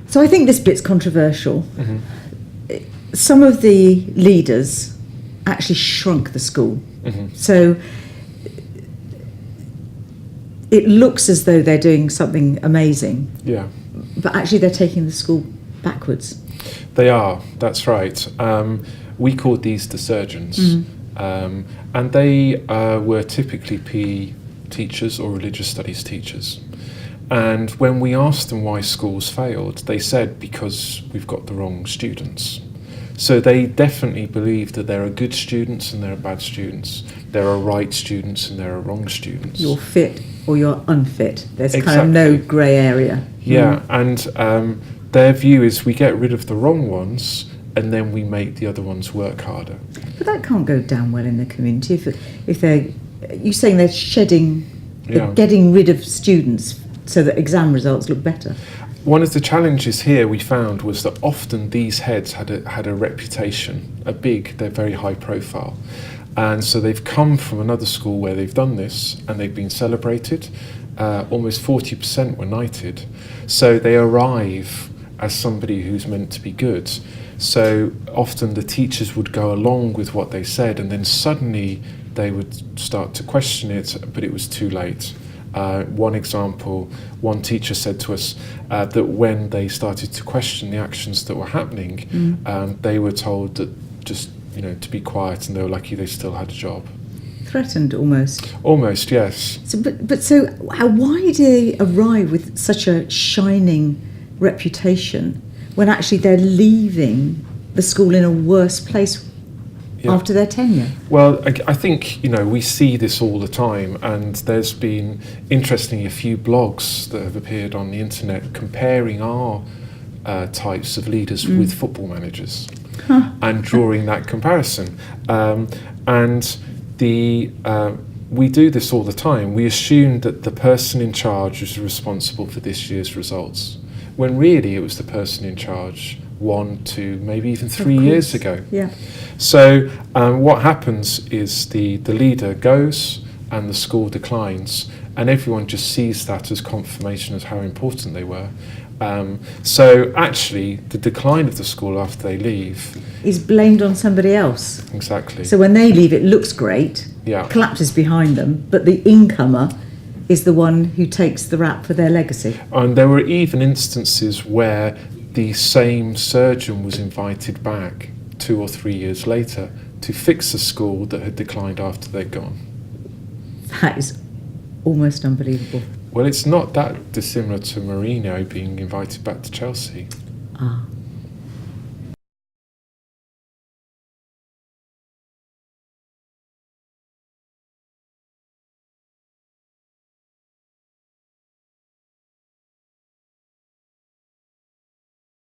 So I think this bit's controversial. Some of the leaders actually shrunk the school. So it looks as though they're doing something amazing. Yeah. But actually they're taking the school backwards. They are, that's right. We called these the surgeons. And they were typically PE teachers or religious studies teachers. And when we asked them why schools failed, they said because we've got the wrong students. So they definitely believe that there are good students and there are bad students. There are right students and there are wrong students. You're fit or you're unfit. There's kind Exactly. of no grey area. Yeah, and their view is we get rid of the wrong ones and then we make the other ones work harder. But that can't go down well in the community if they're, you're saying they're shedding, they're getting rid of students so that exam results look better. One of the challenges here we found was that often these heads had a reputation, they're very high profile. And so they've come from another school where they've done this and they've been celebrated. Almost 40% were knighted. So they arrive as somebody who's meant to be good. So often the teachers would go along with what they said and then suddenly they would start to question it, but it was too late. One example, one teacher said to us that when they started to question the actions that were happening, they were told that just, to be quiet, and they were lucky they still had a job. Threatened almost. Almost, yes. So, so why do they arrive with such a shining reputation when actually they're leaving the school in a worse place after their tenure? Well, I think, we see this all the time, and there's been, interestingly, a few blogs that have appeared on the internet comparing our types of leaders with football managers and drawing that comparison. We do this all the time. We assume that the person in charge is responsible for this year's results, when really it was the person in charge 1, 2, maybe even 3 years ago. Yeah. So what happens is the leader goes and the school declines, and everyone just sees that as confirmation of how important they were. So actually the decline of the school after they leave is blamed on somebody else. Exactly. So when they leave it looks great, collapses behind them, but the incomer is the one who takes the rap for their legacy. And there were even instances where the same surgeon was invited back 2 or 3 years later to fix a school that had declined after they'd gone. That is almost unbelievable. Well, it's not that dissimilar to Mourinho being invited back to Chelsea. Ah.